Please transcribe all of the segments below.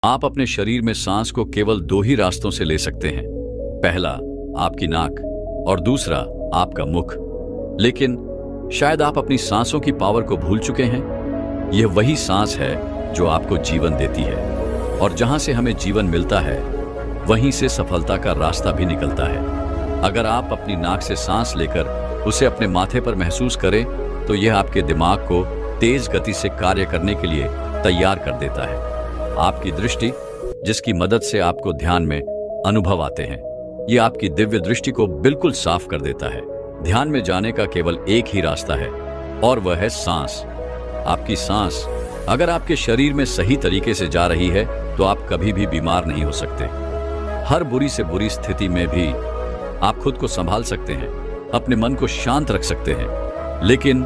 आप अपने शरीर में सांस को केवल दो ही रास्तों से ले सकते हैं। पहला आपकी नाक और दूसरा आपका मुख। लेकिन शायद आप अपनी सांसों की पावर को भूल चुके हैं। यह वही सांस है जो आपको जीवन देती है, और जहां से हमें जीवन मिलता है वहीं से सफलता का रास्ता भी निकलता है। अगर आप अपनी नाक से सांस लेकर उसे अपने माथे पर महसूस करें तो यह आपके दिमाग को तेज गति से कार्य करने के लिए तैयार कर देता है। आपकी दृष्टि, जिसकी मदद से आपको ध्यान में अनुभव आते हैं, यह आपकी दिव्य दृष्टि को बिल्कुल साफ कर देता है। ध्यान में जाने का केवल एक ही रास्ता है और वह है सांस। आपकी सांस अगर आपके शरीर में सही तरीके से जा रही है तो आप कभी भी बीमार नहीं हो सकते। हर बुरी से बुरी स्थिति में भी आप खुद को संभाल सकते हैं, अपने मन को शांत रख सकते हैं, लेकिन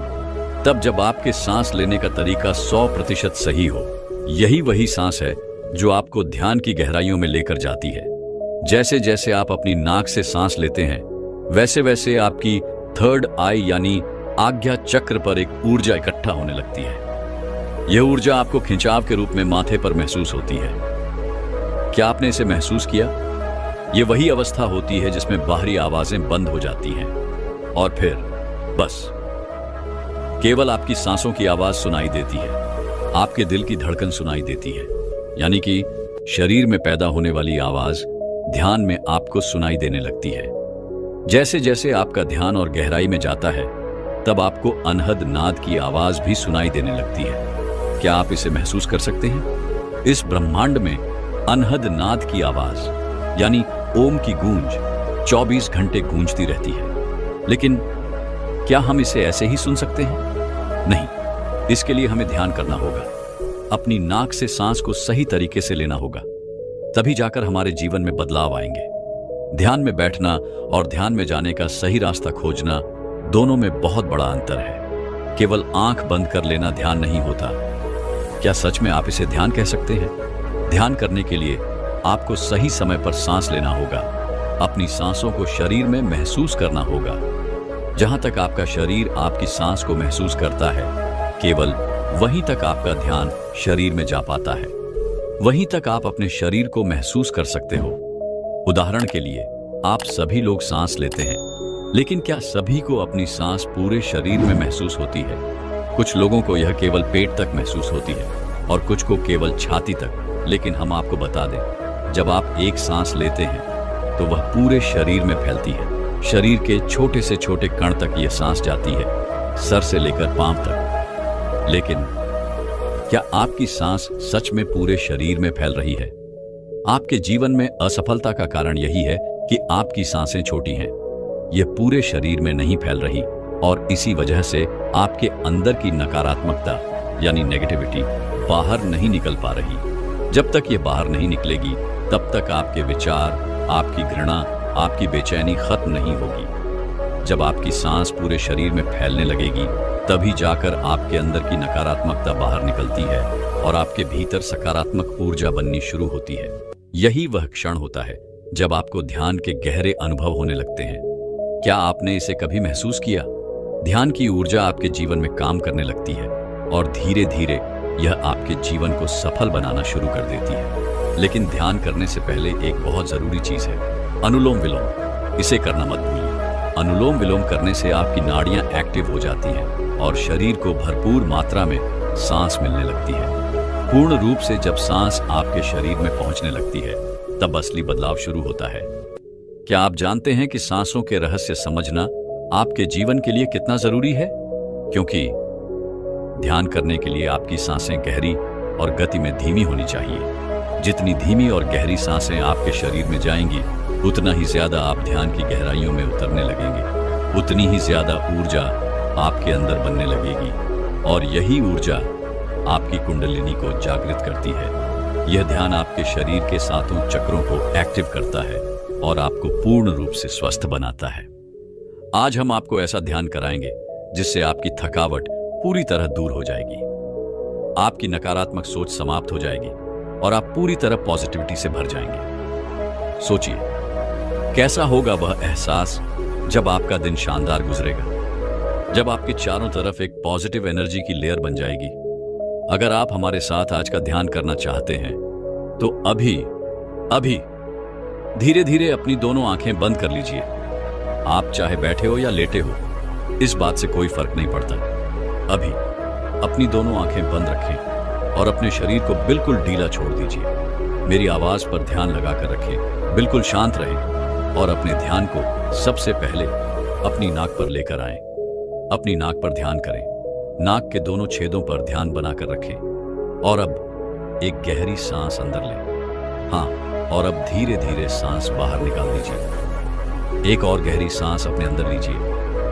तब जब आपके सांस लेने का तरीका 100% सही हो। यही वही सांस है जो आपको ध्यान की गहराइयों में लेकर जाती है। जैसे जैसे आप अपनी नाक से सांस लेते हैं वैसे वैसे आपकी थर्ड आई यानी आज्ञा चक्र पर एक ऊर्जा इकट्ठा होने लगती है। यह ऊर्जा आपको खिंचाव के रूप में माथे पर महसूस होती है। क्या आपने इसे महसूस किया? यह वही अवस्था होती है जिसमें बाहरी आवाजें बंद हो जाती हैं और फिर बस केवल आपकी सांसों की आवाज सुनाई देती है। आपके दिल की धड़कन सुनाई देती है, यानी कि शरीर में पैदा होने वाली आवाज ध्यान में आपको सुनाई देने लगती है। जैसे जैसे आपका ध्यान और गहराई में जाता है तब आपको अनहद नाद की आवाज भी सुनाई देने लगती है। क्या आप इसे महसूस कर सकते हैं? इस ब्रह्मांड में अनहद नाद की आवाज यानी ओम की गूंज 24 घंटे गूंजती रहती है। लेकिन क्या हम इसे ऐसे ही सुन सकते हैं? नहीं, इसके लिए हमें ध्यान करना होगा। अपनी नाक से सांस को सही तरीके से लेना होगा, तभी जाकर हमारे जीवन में बदलाव आएंगे। ध्यान में बैठना और ध्यान में जाने का सही रास्ता खोजना, दोनों में बहुत बड़ा अंतर है। केवल आंख बंद कर लेना ध्यान नहीं होता। क्या सच में आप इसे ध्यान कह सकते हैं? ध्यान करने के लिए आपको सही समय पर सांस लेना होगा। अपनी सांसों को शरीर में महसूस करना होगा। जहां तक आपका शरीर आपकी सांस को महसूस करता है, केवल वहीं तक आपका ध्यान शरीर में जा पाता है। वहीं तक आप अपने शरीर को महसूस कर सकते हो। उदाहरण के लिए, आप सभी लोग सांस लेते हैं, लेकिन क्या सभी को अपनी सांस पूरे शरीर में महसूस होती है? कुछ लोगों को यह केवल पेट तक महसूस होती है और कुछ को केवल छाती तक। लेकिन हम आपको बता दें, जब आप एक सांस लेते हैं तो वह पूरे शरीर में फैलती है। शरीर के छोटे से छोटे कण तक यह सांस जाती है, सर से लेकर पांव तक। लेकिन क्या आपकी सांस सच में पूरे शरीर में फैल रही है? आपके जीवन में असफलता का कारण यही है कि आपकी सांसें छोटी हैं। यह पूरे शरीर में नहीं फैल रही और इसी वजह से आपके अंदर की नकारात्मकता यानी नेगेटिविटी बाहर नहीं निकल पा रही। जब तक ये बाहर नहीं निकलेगी तब तक आपके विचार, आपकी घृणा, आपकी बेचैनी खत्म नहीं होगी। जब आपकी सांस पूरे शरीर में फैलने लगेगी तभी जाकर आपके अंदर की नकारात्मकता बाहर निकलती है और आपके भीतर सकारात्मक ऊर्जा बननी शुरू होती है। यही वह क्षण होता है जब आपको ध्यान के गहरे अनुभव होने लगते हैं। क्या आपने इसे कभी महसूस किया? ध्यान की ऊर्जा आपके जीवन में काम करने लगती है और धीरे धीरे यह आपके जीवन को सफल बनाना शुरू कर देती है। लेकिन ध्यान करने से पहले एक बहुत जरूरी चीज है, अनुलोम विलोम। इसे करना मत भूलिए। अनुलोम विलोम करने से आपकी नाड़ियां एक्टिव हो जाती हैं और शरीर को भरपूर मात्रा में सांस मिलने लगती है। पूर्ण रूप से जब सांस आपके शरीर में पहुंचने लगती है तब असली बदलाव शुरू होता है। क्या आप जानते हैं कि सांसों के रहस्य समझना आपके जीवन के लिए कितना जरूरी है? क्योंकि ध्यान करने के लिए आपकी सांसें गहरी और गति में धीमी होनी चाहिए। जितनी धीमी और गहरी सांसें आपके शरीर में जाएंगी, उतना ही ज्यादा आप ध्यान की गहराइयों में उतरने लगेंगे, उतनी ही ज्यादा ऊर्जा आपके अंदर बनने लगेगी और यही ऊर्जा आपकी कुंडलिनी को जागृत करती है। यह ध्यान आपके शरीर के सातों चक्रों को एक्टिव करता है और आपको पूर्ण रूप से स्वस्थ बनाता है। आज हम आपको ऐसा ध्यान कराएंगे जिससे आपकी थकावट पूरी तरह दूर हो जाएगी, आपकी नकारात्मक सोच समाप्त हो जाएगी और आप पूरी तरह पॉजिटिविटी से भर जाएंगे। सोचिए, कैसा होगा वह एहसास जब आपका दिन शानदार गुजरेगा, जब आपके चारों तरफ एक पॉजिटिव एनर्जी की लेयर बन जाएगी। अगर आप हमारे साथ आज का ध्यान करना चाहते हैं तो अभी अभी धीरे धीरे अपनी दोनों आंखें बंद कर लीजिए। आप चाहे बैठे हो या लेटे हो, इस बात से कोई फर्क नहीं पड़ता। अभी अपनी दोनों आंखें बंद रखें और अपने शरीर को बिल्कुल ढीला छोड़ दीजिए। मेरी आवाज पर ध्यान लगाकर रखें, बिल्कुल शांत रहें और अपने ध्यान को सबसे पहले अपनी नाक पर लेकर आएं। अपनी नाक पर ध्यान करें, नाक के दोनों छेदों पर ध्यान बनाकर रखें और अब एक गहरी सांस अंदर लें। हाँ, और अब धीरे धीरे सांस बाहर निकाल दीजिए। एक और गहरी सांस अपने अंदर लीजिए।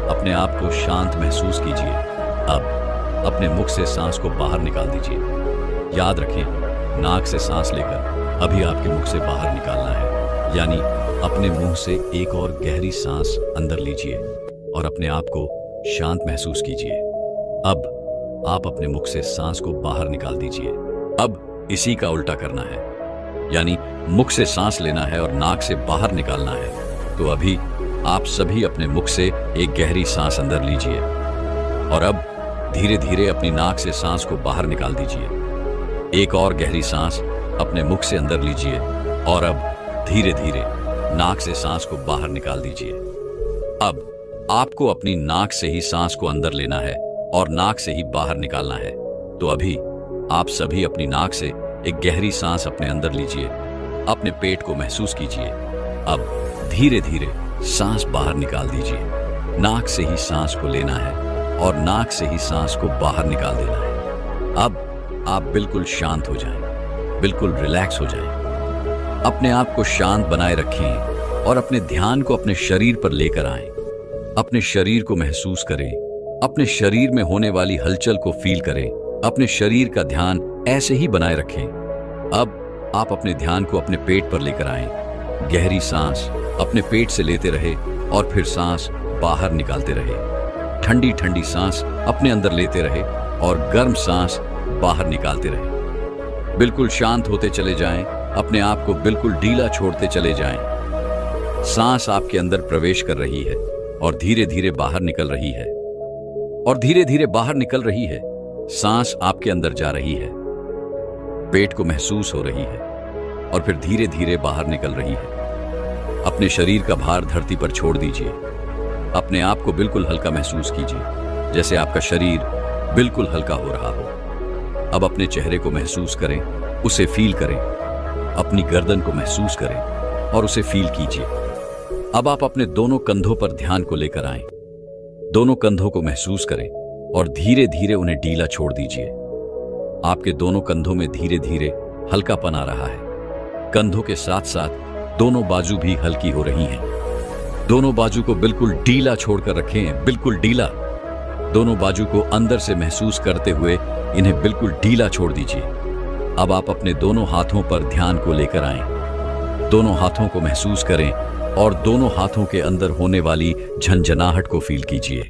अपने आप को शांत महसूस कीजिए। अब अपने मुख से सांस को बाहर निकाल दीजिए। याद रखें, नाक से सांस लेकर अभी आपके मुख से बाहर निकालना है, यानी अपने मुंह से एक और गहरी सांस अंदर लीजिए और अपने आप को शांत महसूस कीजिए। अब आप अपने मुख से सांस को बाहर निकाल दीजिए। अब इसी का उल्टा करना है, यानी मुख से सांस लेना है और नाक से बाहर निकालना है। तो अभी आप सभी अपने मुख से एक गहरी सांस अंदर लीजिए और अब धीरे धीरे अपनी नाक से सांस को बाहर निकाल दीजिए। एक और गहरी सांस अपने मुख से अंदर लीजिए और अब धीरे धीरे नाक से सांस को बाहर निकाल दीजिए। अब आपको अपनी नाक से ही सांस को अंदर लेना है और नाक से ही बाहर निकालना है। तो अभी आप सभी अपनी नाक से एक गहरी सांस अपने अंदर लीजिए। अपने पेट को महसूस कीजिए। अब धीरे धीरे सांस बाहर निकाल दीजिए। नाक से ही सांस को लेना है और नाक से ही सांस को बाहर निकाल देना है। अब आप बिल्कुल शांत हो जाएं, बिल्कुल रिलैक्स हो जाएं। अपने आप को शांत बनाए रखें और अपने ध्यान को अपने शरीर पर लेकर आएं। अपने शरीर को महसूस करें, अपने शरीर में होने वाली हलचल को फील करें। अपने शरीर का ध्यान ऐसे ही बनाए रखें। अब आप अपने ध्यान को अपने पेट पर लेकर आएं। गहरी सांस अपने पेट से लेते रहे और फिर सांस बाहर निकालते रहे। ठंडी ठंडी सांस अपने अंदर लेते रहे और गर्म सांस बाहर निकालते रहे। बिल्कुल शांत होते चले जाएं, अपने आप को बिल्कुल ढीला छोड़ते चले जाएं। सांस आपके अंदर प्रवेश कर रही है और धीरे धीरे बाहर निकल रही है और धीरे धीरे बाहर निकल रही है। सांस आपके अंदर जा रही है, पेट को महसूस हो रही है और फिर धीरे धीरे बाहर निकल रही है। अपने शरीर का भार धरती पर छोड़ दीजिए। अपने आप को बिल्कुल हल्का महसूस कीजिए, जैसे आपका शरीर बिल्कुल हल्का हो रहा हो। अब अपने चेहरे को महसूस करें, उसे फील करें। अपनी गर्दन को महसूस करें और उसे फील कीजिए। अब आप अपने दोनों कंधों पर ध्यान को लेकर आएं। दोनों कंधों को महसूस करें और धीरे धीरे उन्हें ढीला छोड़ दीजिए। आपके दोनों कंधों में धीरे धीरे हल्कापन आ रहा है। कंधों के साथ साथ दोनों बाजू भी हल्की हो रही हैं। दोनों बाजू को बिल्कुल ढीला छोड़कर रखें, बिल्कुल ढीला। दोनों बाजू को अंदर से महसूस करते हुए इन्हें बिल्कुल ढीला छोड़ दीजिए। अब आप अपने दोनों हाथों पर ध्यान को लेकर आएं। दोनों हाथों को महसूस करें और दोनों हाथों के अंदर होने वाली झंझनाहट को फील कीजिए।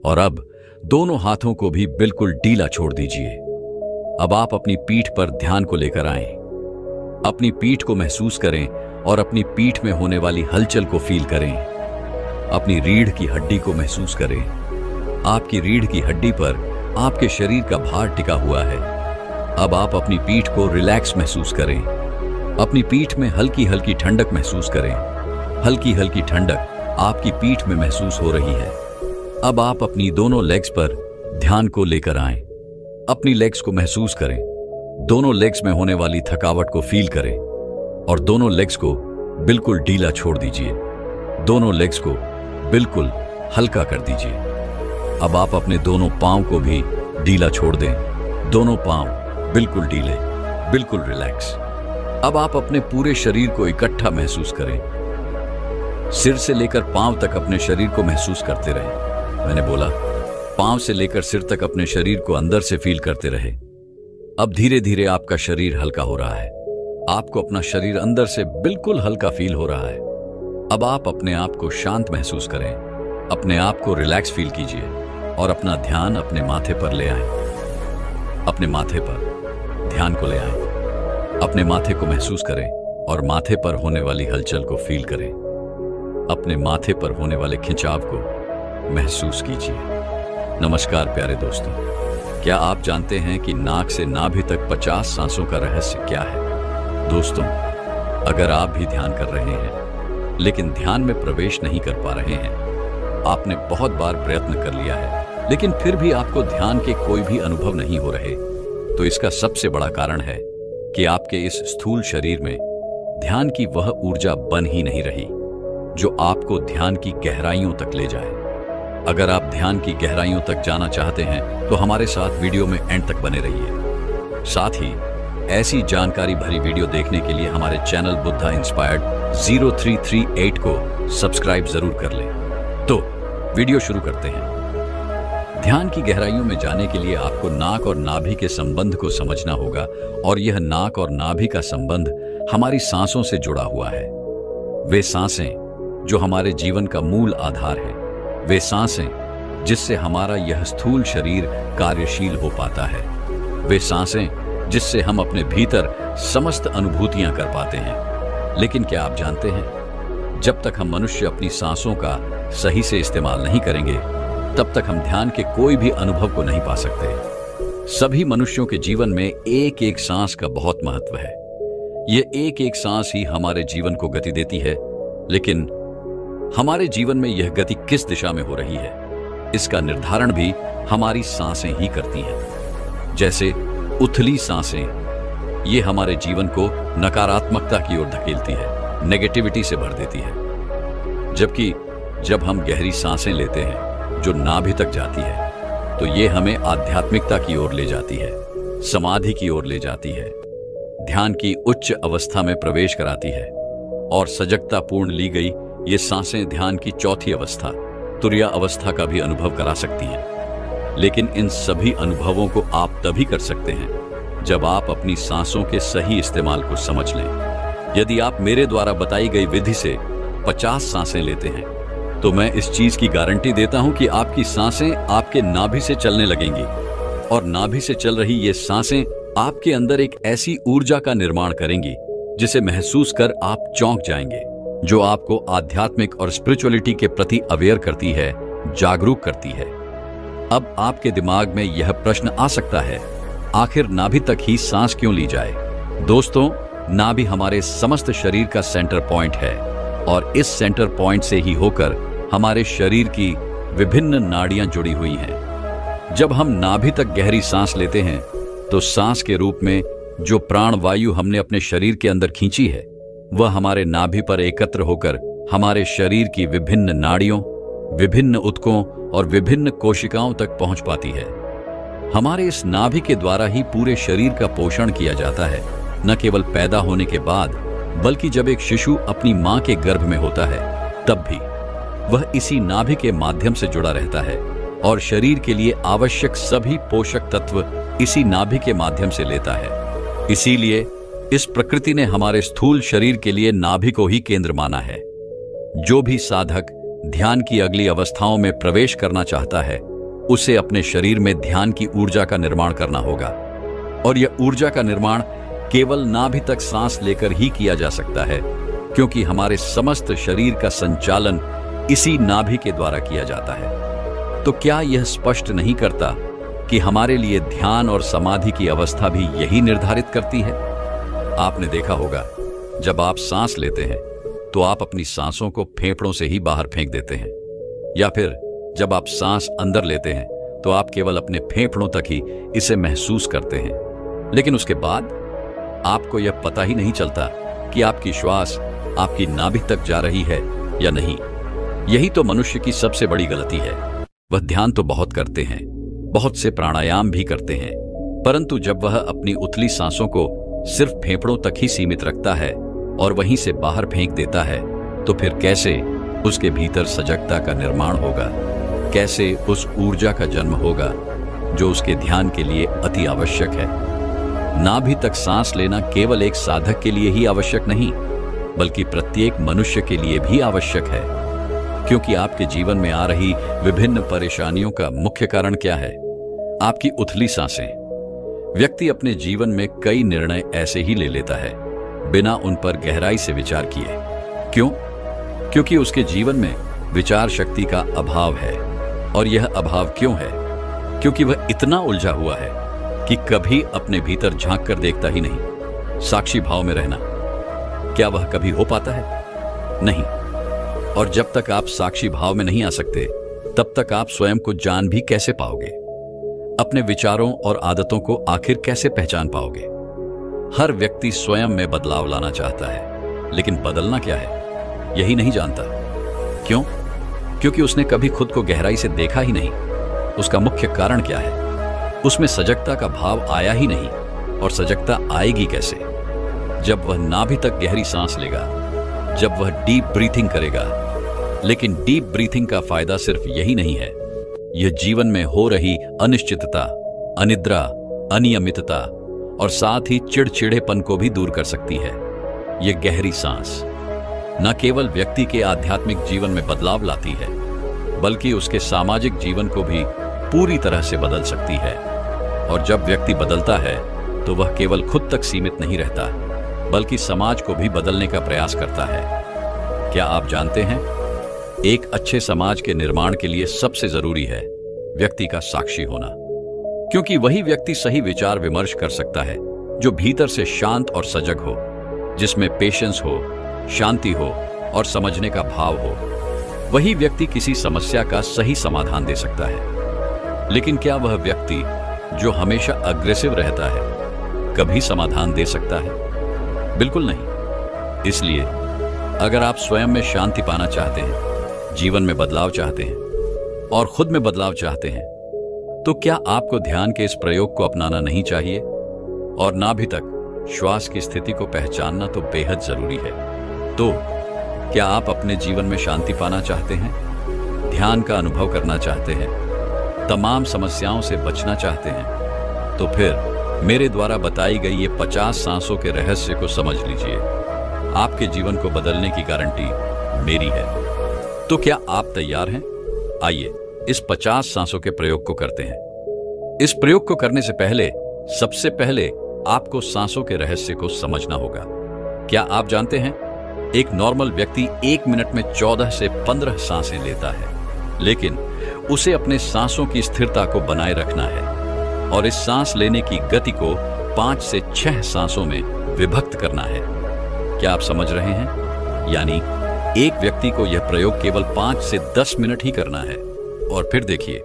और अब दोनों हाथों को भी बिल्कुल ढीला छोड़ दीजिए। अब आप अपनी पीठ पर ध्यान को लेकर आएं। अपनी पीठ को महसूस करें और अपनी पीठ में होने वाली हलचल को फील करें। अपनी रीढ़ की हड्डी को महसूस करें। आपकी रीढ़ की हड्डी पर आपके शरीर का भार टिका हुआ है। अब आप अपनी पीठ को रिलैक्स महसूस करें। अपनी पीठ में हल्की हल्की ठंडक महसूस करें। हल्की हल्की ठंडक आपकी पीठ में महसूस हो रही है। अब आप अपनी दोनों लेग्स पर ध्यान को लेकर आएं। अपनी लेग्स को महसूस करें। दोनों लेग्स में होने वाली थकावट को फील करें और दोनों लेग्स को बिल्कुल ढीला छोड़ दीजिए। दोनों लेग्स को बिल्कुल हल्का कर दीजिए। अब आप अपने दोनों पांव को भी ढीला छोड़ दें। दोनों पांव बिल्कुल ढीले, बिल्कुल रिलैक्स। अब आप अपने पूरे शरीर को इकट्ठा महसूस करें। सिर से लेकर पांव तक अपने शरीर को महसूस करते रहें। मैंने बोला पांव से लेकर सिर तक अपने शरीर को अंदर से फील करते रहे। अब धीरे धीरे आपका शरीर हल्का हो रहा है। आपको अपना शरीर अंदर से बिल्कुल हल्का फील हो रहा है। अब आप अपने आप को शांत महसूस करें। अपने आप को रिलैक्स फील कीजिए और अपना ध्यान अपने माथे पर ले आएं। अपने माथे पर ध्यान को ले आएं। अपने माथे को महसूस करें और माथे पर होने वाली हलचल को फील करें। अपने माथे पर होने वाले खिंचाव को महसूस कीजिए। नमस्कार प्यारे दोस्तों, क्या आप जानते हैं कि नाक से नाभि तक 50 सांसों का रहस्य क्या है? दोस्तों, अगर आप भी ध्यान कर रहे हैं लेकिन ध्यान में प्रवेश नहीं कर पा रहे हैं, आपने बहुत बार प्रयत्न कर लिया है लेकिन फिर भी आपको ध्यान के कोई भी अनुभव नहीं हो रहे, तो इसका सबसे बड़ा कारण है कि आपके इस स्थूल शरीर में ध्यान की वह ऊर्जा बन ही नहीं रही जो आपको ध्यान की गहराइयों तक ले जाए। अगर आप ध्यान की गहराइयों तक जाना चाहते हैं तो हमारे साथ वीडियो में एंड तक बने रहिए। साथ ही ऐसी जानकारी भरी वीडियो देखने के लिए हमारे चैनल बुद्धा इंस्पायर्ड 0338 को सब्सक्राइब जरूर कर लें। तो वीडियो शुरू करते हैं। ध्यान की गहराइयों में जाने के लिए आपको नाक और नाभि के संबंध को समझना होगा, और यह नाक और नाभि का संबंध हमारी सांसों से जुड़ा हुआ है। वे सांसें जो हमारे जीवन का मूल आधार है, वे सांसें जिससे हमारा यह स्थूल शरीर कार्यशील हो पाता है, वे सांसें जिससे हम अपने भीतर समस्त अनुभूतियां कर पाते हैं। लेकिन क्या आप जानते हैं, जब तक हम मनुष्य अपनी सांसों का सही से इस्तेमाल नहीं करेंगे, तब तक हम ध्यान के कोई भी अनुभव को नहीं पा सकते। सभी मनुष्यों के जीवन में एक एक सांस का बहुत महत्व है। यह एक एक सांस ही हमारे जीवन को गति देती है, लेकिन हमारे जीवन में यह गति किस दिशा में हो रही है, इसका निर्धारण भी हमारी सांसें ही करती हैं। जैसे उथली सांसें, ये हमारे जीवन को नकारात्मकता की ओर धकेलती है, नेगेटिविटी से भर देती है। जबकि जब हम गहरी सांसें लेते हैं जो नाभि तक जाती है, तो ये हमें आध्यात्मिकता की ओर ले जाती है, समाधि की ओर ले जाती है, ध्यान की उच्च अवस्था में प्रवेश कराती है। और सजगता पूर्ण ली गई ये सांसें ध्यान की चौथी अवस्था, तुर्या अवस्था का भी अनुभव करा सकती हैं। लेकिन इन सभी अनुभवों को आप तभी कर सकते हैं जब आप अपनी सांसों के सही इस्तेमाल को समझ लें। यदि आप मेरे द्वारा बताई गई विधि से 50 सांसें लेते हैं, तो मैं इस चीज की गारंटी देता हूं कि आपकी सांसें आपके नाभि से चलने लगेंगी, और नाभि से चल रही ये सांसें आपके अंदर एक ऐसी ऊर्जा का निर्माण करेंगी जिसे महसूस कर आप चौंक जाएंगे, जो आपको आध्यात्मिक और स्पिरिचुअलिटी के प्रति अवेयर करती है, जागरूक करती है। अब आपके दिमाग में यह प्रश्न आ सकता है, आखिर नाभि तक ही सांस क्यों ली जाए? दोस्तों, नाभि हमारे समस्त शरीर का सेंटर पॉइंट है, और इस सेंटर पॉइंट से ही होकर हमारे शरीर की विभिन्न नाड़ियां जुड़ी हुई हैं। जब हम नाभि तक गहरी सांस लेते हैं, तो सांस के रूप में जो प्राण वायु हमने अपने शरीर के अंदर खींची है, वह हमारे नाभि पर एकत्र होकर हमारे शरीर की विभिन्न नाड़ियों, विभिन्न ऊतकों और विभिन्न कोशिकाओं तक पहुंच पाती है। हमारे इस नाभि के द्वारा ही पूरे शरीर का पोषण किया जाता है, न केवल पैदा होने के बाद, बल्कि जब एक शिशु अपनी मां के गर्भ में होता है, तब भी वह इसी नाभि के माध्यम से जुड़ा रहता है, और शरीर के लिए आवश्यक सभी पोषक तत्व इसी नाभि के माध्यम से लेता है। इसीलिए इस प्रकृति ने हमारे स्थूल शरीर के लिए नाभि को ही केंद्र माना है। जो भी साधक ध्यान की अगली अवस्थाओं में प्रवेश करना चाहता है, उसे अपने शरीर में ध्यान की ऊर्जा का निर्माण करना होगा, और यह ऊर्जा का निर्माण केवल नाभि तक सांस लेकर ही किया जा सकता है, क्योंकि हमारे समस्त शरीर का संचालन इसी नाभि के द्वारा किया जाता है। तो क्या यह स्पष्ट नहीं करता कि हमारे लिए ध्यान और समाधि की अवस्था भी यही निर्धारित करती है? आपने देखा होगा, जब आप सांस लेते हैं तो आप अपनी सांसों को फेफड़ों से ही बाहर फेंक देते हैं, या फिर जब आप सांस अंदर लेते हैं तो आप केवल अपने फेफड़ों तक ही इसे महसूस करते हैं। लेकिन उसके बाद आपको यह पता ही नहीं चलता कि आपकी श्वास आपकी नाभि तक जा रही है या नहीं। यही तो मनुष्य की सबसे बड़ी गलती है। वह ध्यान तो बहुत करते हैं, बहुत से प्राणायाम भी करते हैं, परंतु जब वह अपनी उथली सांसों को सिर्फ फेफड़ों तक ही सीमित रखता है और वहीं से बाहर फेंक देता है, तो फिर कैसे उसके भीतर सजगता का निर्माण होगा? कैसे उस ऊर्जा का जन्म होगा जो उसके ध्यान के लिए अति आवश्यक है? नाभि तक सांस लेना केवल एक साधक के लिए ही आवश्यक नहीं, बल्कि प्रत्येक मनुष्य के लिए भी आवश्यक है। क्योंकि आपके जीवन में आ रही विभिन्न परेशानियों का मुख्य कारण क्या है? आपकी उथली सांसें। व्यक्ति अपने जीवन में कई निर्णय ऐसे ही ले लेता है, बिना उन पर गहराई से विचार किए। क्यों? क्योंकि उसके जीवन में विचार शक्ति का अभाव है। और यह अभाव क्यों है? क्योंकि वह इतना उलझा हुआ है कि कभी अपने भीतर झांक कर देखता ही नहीं। साक्षी भाव में रहना, क्या वह कभी हो पाता है? नहीं। और जब तक आप साक्षी भाव में नहीं आ सकते, तब तक आप स्वयं को जान भी कैसे पाओगे? अपने विचारों और आदतों को आखिर कैसे पहचान पाओगे? हर व्यक्ति स्वयं में बदलाव लाना चाहता है, लेकिन बदलना क्या है यही नहीं जानता। क्यों? क्योंकि उसने कभी खुद को गहराई से देखा ही नहीं। उसका मुख्य कारण क्या है? उसमें सजगता का भाव आया ही नहीं। और सजगता आएगी कैसे? जब वह नाभि तक गहरी सांस लेगा, जब वह डीप ब्रीथिंग करेगा। लेकिन डीप ब्रीथिंग का फायदा सिर्फ यही नहीं है, यह जीवन में हो रही अनिश्चितता, अनिद्रा, अनियमितता और साथ ही चिड़चिड़ेपन को भी दूर कर सकती है। यह गहरी सांस न केवल व्यक्ति के आध्यात्मिक जीवन में बदलाव लाती है, बल्कि उसके सामाजिक जीवन को भी पूरी तरह से बदल सकती है। और जब व्यक्ति बदलता है तो वह केवल खुद तक सीमित नहीं रहता, बल्कि समाज को भी बदलने का प्रयास करता है। क्या आप जानते हैं, एक अच्छे समाज के निर्माण के लिए सबसे जरूरी है व्यक्ति का साक्षी होना। क्योंकि वही व्यक्ति सही विचार विमर्श कर सकता है जो भीतर से शांत और सजग हो, जिसमें पेशेंस हो, शांति हो और समझने का भाव हो। वही व्यक्ति किसी समस्या का सही समाधान दे सकता है। लेकिन क्या वह व्यक्ति जो हमेशा अग्रेसिव रहता है कभी समाधान दे सकता है? बिल्कुल नहीं। इसलिए अगर आप स्वयं में शांति पाना चाहते हैं, जीवन में बदलाव चाहते हैं और खुद में बदलाव चाहते हैं, तो क्या आपको ध्यान के इस प्रयोग को अपनाना नहीं चाहिए? और नाभि तक श्वास की स्थिति को पहचानना तो बेहद जरूरी है। तो क्या आप अपने जीवन में शांति पाना चाहते हैं, ध्यान का अनुभव करना चाहते हैं, तमाम समस्याओं से बचना चाहते हैं? तो फिर मेरे द्वारा बताई गई ये 50 सांसों के रहस्य को समझ लीजिए। आपके जीवन को बदलने की गारंटी मेरी है। तो क्या आप तैयार हैं? आइए इस 50 सांसों के प्रयोग को करते हैं। इस प्रयोग को करने से पहले सबसे पहले आपको सांसों के रहस्य को समझना होगा। क्या आप जानते हैं, एक नॉर्मल व्यक्ति 1 मिनट में 14 से 15 सांसें लेता है, लेकिन उसे अपने सांसों की स्थिरता को बनाए रखना है और इस सांस लेने की गति को 5 से 6 सांसों में विभक्त करना है। क्या आप समझ रहे हैं? यानी एक व्यक्ति को यह प्रयोग केवल 5 से 10 मिनट ही करना है और फिर देखिए,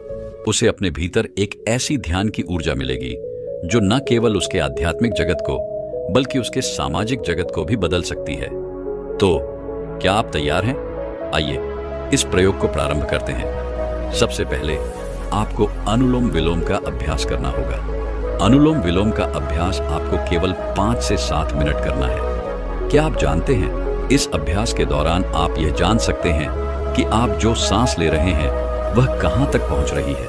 उसे अपने भीतर एक ऐसी ध्यान की ऊर्जा मिलेगी जो न केवल उसके आध्यात्मिक जगत को बल्कि उसके सामाजिक जगत को भी बदल सकती है। तो क्या आप तैयार हैं? आइए इस प्रयोग को प्रारंभ करते हैं। सबसे पहले आपको अनुलोम विलोम का अभ्यास करना होगा। अनुलोम विलोम का अभ्यास आपको केवल 5 से 7 मिनट करना है। क्या आप जानते हैं, इस अभ्यास के दौरान आप यह जान सकते हैं कि आप जो सांस ले रहे हैं वह कहां तक पहुंच रही है।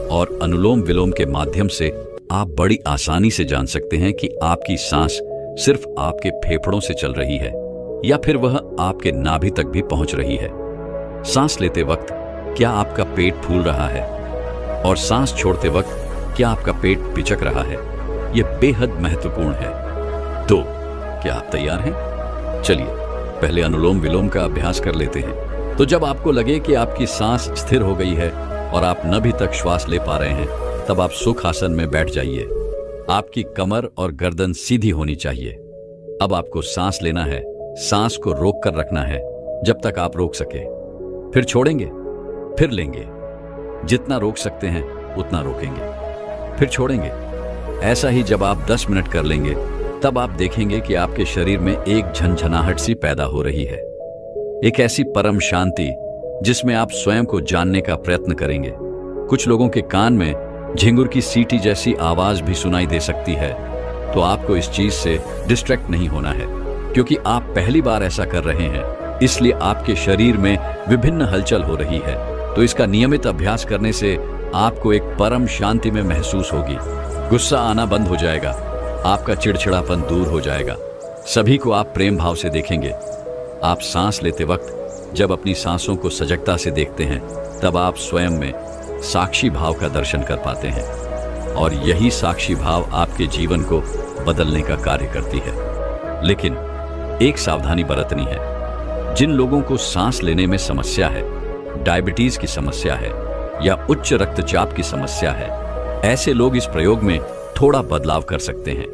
और अनुलोम विलोम के माध्यम से आप बड़ी आसानी से जान सकते हैं कि आपकी सांस सिर्फ आपके फेफड़ों से चल रही है या फिर वह आपके नाभि तक भी पहुंच रही है। सांस लेते वक्त क्या आपका पेट फूल रहा है और सांस छोड़ते वक्त क्या आपका पेट पिचक रहा है? यह बेहद महत्वपूर्ण है। तो क्या आप तैयार हैं? चलिए पहले अनुलोम विलोम का अभ्यास कर लेते हैं। तो जब आपको लगे कि आपकी सांस स्थिर हो गई है और आप नाभि तक श्वास ले पा रहे हैं, तब आप सुख आसन में बैठ जाइए। आपकी कमर और गर्दन सीधी होनी चाहिए। अब आपको सांस लेना है। सांस को रोक कर रखना है जब तक आप रोक सके, फिर छोड़ेंगे, फिर लेंगे। जितना रोक सकते हैं उतना रोकेंगे, फिर छोड़ेंगे। ऐसा ही जब आप 10 मिनट कर लेंगे, तब आप देखेंगे कि आपके शरीर में एक झनझनाहट सी पैदा हो रही है, एक ऐसी परम शांति जिसमें आप स्वयं को जानने का प्रयत्न करेंगे। कुछ लोगों के कान में झिंगुर की सीटी जैसी आवाज भी सुनाई दे सकती है। तो आपको इस चीज से डिस्ट्रैक्ट नहीं होना है, क्योंकि आप पहली बार ऐसा कर रहे हैं, इसलिए आपके शरीर में विभिन्न हलचल हो रही है। तो इसका नियमित अभ्यास करने से आपको एक परम शांति में महसूस होगी। गुस्सा आना बंद हो जाएगा, आपका चिड़चिड़ापन दूर हो जाएगा, सभी को आप प्रेम भाव से देखेंगे। आप सांस लेते वक्त जब अपनी सांसों को सजगता से देखते हैं, तब आप स्वयं में साक्षी भाव का दर्शन कर पाते हैं और यही साक्षी भाव आपके जीवन को बदलने का कार्य करती है। लेकिन एक सावधानी बरतनी है। जिन लोगों को सांस लेने में समस्या है, डायबिटीज की समस्या है या उच्च रक्तचाप की समस्या है, ऐसे लोग इस प्रयोग में थोड़ा बदलाव कर सकते हैं।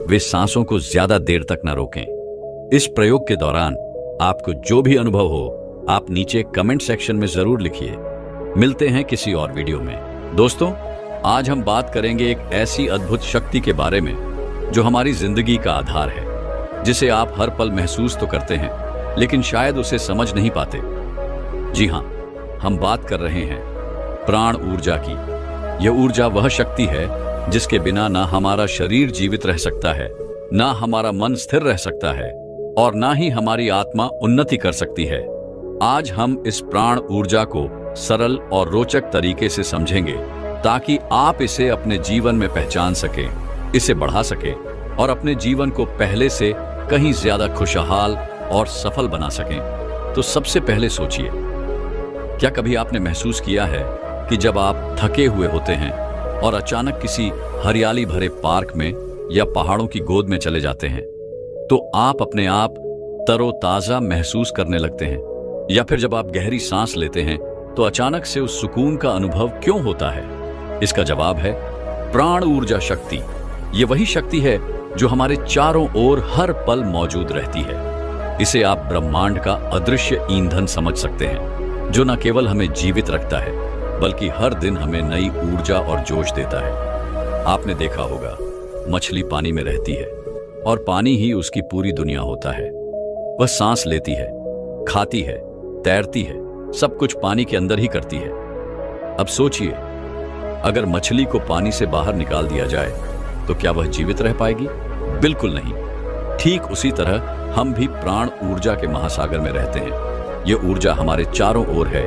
वे सांसों को ज्यादा देर तक न रोकें। इस प्रयोग के दौरान आपको जो भी अनुभव हो, आप नीचे कमेंट सेक्शन में जरूर लिखिए। मिलते हैं किसी और वीडियो में। दोस्तों, आज हम बात करेंगे एक ऐसी अद्भुत शक्ति के बारे में जो हमारी जिंदगी का आधार है, जिसे आप हर पल महसूस तो करते हैं, लेकिन शायद उसे समझ नहीं पाते। जी हाँ, हम बात कर रहे हैं प्राण ऊर्जा की। यह ऊर्जा वह शक्ति है जिसके बिना ना हमारा शरीर जीवित रह सकता है, ना हमारा मन स्थिर रह सकता है, और ना ही हमारी आत्मा उन्नति कर सकती है। आज हम इस प्राण ऊर्जा को सरल और रोचक तरीके से समझेंगे, ताकि आप इसे अपने जीवन में पहचान सकें, इसे बढ़ा सकें और अपने जीवन को पहले से कहीं ज्यादा खुशहाल और सफल बना सकें। तो सबसे पहले सोचिए, क्या कभी आपने महसूस किया है कि जब आप थके हुए होते हैं और अचानक किसी हरियाली भरे पार्क में या पहाड़ों की गोद में चले जाते हैं, तो आप अपने आप तरोताजा महसूस करने लगते हैं? या फिर जब आप गहरी सांस लेते हैं तो अचानक से उस सुकून का अनुभव क्यों होता है? इसका जवाब है प्राण ऊर्जा शक्ति। ये वही शक्ति है जो हमारे चारों ओर हर पल मौजूद रहती है। इसे आप ब्रह्मांड का अदृश्य ईंधन समझ सकते हैं, जो न केवल हमें जीवित रखता है, बल्कि हर दिन हमें नई ऊर्जा और जोश देता है। आपने देखा होगा, मछली पानी में रहती है और पानी ही उसकी पूरी दुनिया होता है। वह सांस लेती है, खाती है, तैरती है, सब कुछ पानी के अंदर ही करती है। अब सोचिए, अगर मछली को पानी से बाहर निकाल दिया जाए तो क्या वह जीवित रह पाएगी? बिल्कुल नहीं। ठीक उसी तरह हम भी प्राण ऊर्जा के महासागर में रहते हैं। यह ऊर्जा हमारे चारों ओर है,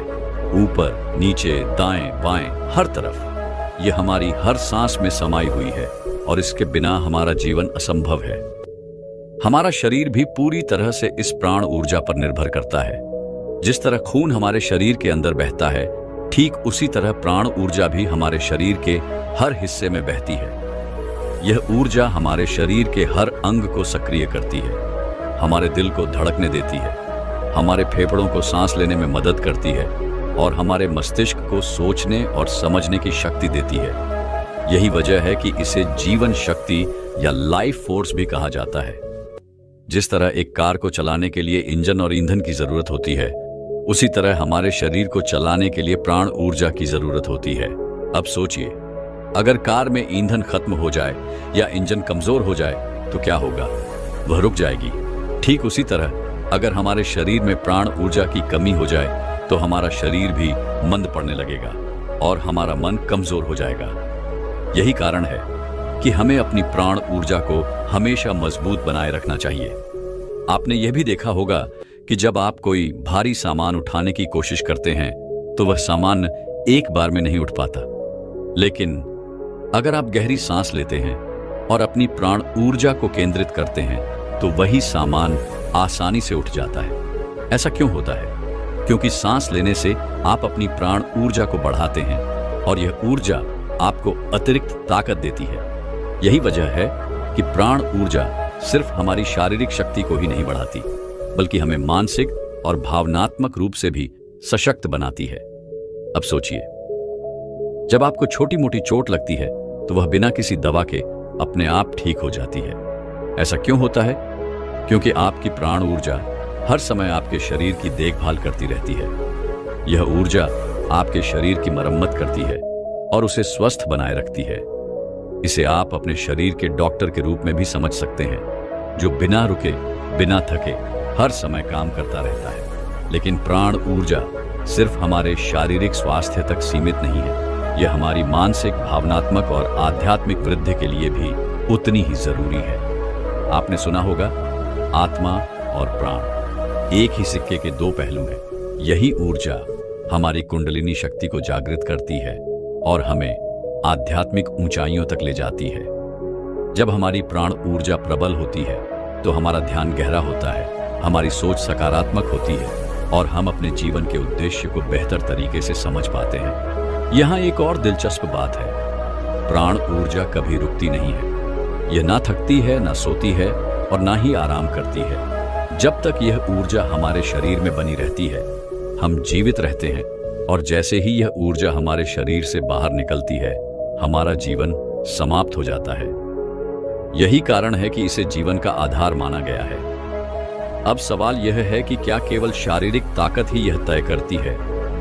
ऊपर, नीचे, दाएं, बाएं, हर तरफ। यह हमारी हर सांस में समाई हुई है और इसके बिना हमारा जीवन असंभव है। हमारा शरीर भी पूरी तरह से इस प्राण ऊर्जा पर निर्भर करता है। जिस तरह खून हमारे शरीर के अंदर बहता है, ठीक उसी तरह प्राण ऊर्जा भी हमारे शरीर के हर हिस्से में बहती है। यह ऊर्जा हमारे शरीर के हर अंग को सक्रिय करती है, हमारे दिल को धड़कने देती है, हमारे फेफड़ों को सांस लेने में मदद करती है और हमारे मस्तिष्क को सोचने और समझने की शक्ति देती है। यही वजह है कि इसे जीवन शक्ति या लाइफ फोर्स भी कहा जाता है। जिस तरह एक कार को चलाने के लिए इंजन और ईंधन की जरूरत होती है, उसी तरह हमारे शरीर को चलाने के लिए प्राण ऊर्जा की जरूरत होती है। अब सोचिए, अगर कार में ईंधन खत्म हो जाए या इंजन कमजोर हो जाए तो क्या होगा? वह रुक जाएगी। ठीक उसी तरह अगर हमारे शरीर में प्राण ऊर्जा की कमी हो जाए तो हमारा शरीर भी मंद पड़ने लगेगा और हमारा मन कमजोर हो जाएगा। यही कारण है कि हमें अपनी प्राण ऊर्जा को हमेशा मजबूत बनाए रखना चाहिए। आपने यह भी देखा होगा कि जब आप कोई भारी सामान उठाने की कोशिश करते हैं तो वह सामान एक बार में नहीं उठ पाता, लेकिन अगर आप गहरी सांस लेते हैं और अपनी प्राण ऊर्जा को केंद्रित करते हैं तो वही सामान आसानी से उठ जाता है। ऐसा क्यों होता है? क्योंकि सांस लेने से आप अपनी प्राण ऊर्जा को बढ़ाते हैं और यह ऊर्जा आपको अतिरिक्त ताकत देती है। यही वजह है कि प्राण ऊर्जा सिर्फ हमारी शारीरिक शक्ति को ही नहीं बढ़ाती, बल्कि हमें मानसिक और भावनात्मक रूप से भी सशक्त बनाती है। अब सोचिए, जब आपको छोटी मोटी चोट लगती है तो वह बिना किसी दवा के अपने आप ठीक हो जाती है। ऐसा क्यों होता है? क्योंकि आपकी प्राण ऊर्जा हर समय आपके शरीर की देखभाल करती रहती है। यह ऊर्जा आपके शरीर की मरम्मत करती है और उसे स्वस्थ बनाए रखती है। इसे आप अपने शरीर के डॉक्टर के रूप में भी समझ सकते हैं, जो बिना रुके, बिना थके हर समय काम करता रहता है। लेकिन प्राण ऊर्जा सिर्फ हमारे शारीरिक स्वास्थ्य तक सीमित नहीं है, यह हमारी मानसिक, भावनात्मक और आध्यात्मिक वृद्धि के लिए भी उतनी ही जरूरी है। आपने सुना होगा, आत्मा और प्राण एक ही सिक्के के दो पहलू हैं। यही ऊर्जा हमारी कुंडलिनी शक्ति को जागृत करती है और हमें आध्यात्मिक ऊंचाइयों तक ले जाती है। जब हमारी प्राण ऊर्जा प्रबल होती है तो हमारा ध्यान गहरा होता है, हमारी सोच सकारात्मक होती है और हम अपने जीवन के उद्देश्य को बेहतर तरीके से समझ पाते हैं। यहाँ एक और दिलचस्प बात है, प्राण ऊर्जा कभी रुकती नहीं है। यह ना थकती है, ना सोती है और ना ही आराम करती है। जब तक यह ऊर्जा हमारे शरीर में बनी रहती है, हम जीवित रहते हैं और जैसे ही यह ऊर्जा हमारे शरीर से बाहर निकलती है, हमारा जीवन समाप्त हो जाता है। यही कारण है कि इसे जीवन का आधार माना गया है। अब सवाल यह है कि क्या केवल शारीरिक ताकत ही यह तय करती है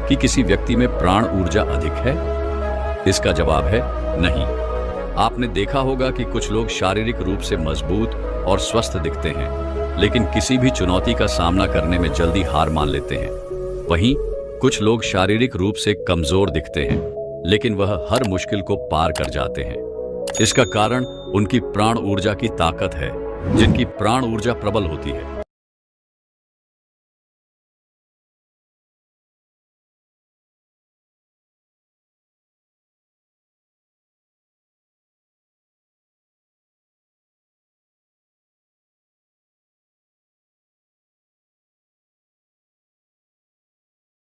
कि किसी व्यक्ति में प्राण ऊर्जा अधिक है? इसका जवाब है नहीं। आपने देखा होगा कि कुछ लोग शारीरिक रूप से मजबूत और स्वस्थ दिखते हैं, लेकिन किसी भी चुनौती का सामना करने में जल्दी हार मान लेते हैं। वहीं कुछ लोग शारीरिक रूप से कमजोर दिखते हैं, लेकिन वह हर मुश्किल को पार कर जाते हैं। इसका कारण उनकी प्राण ऊर्जा की ताकत है। जिनकी प्राण ऊर्जा प्रबल होती है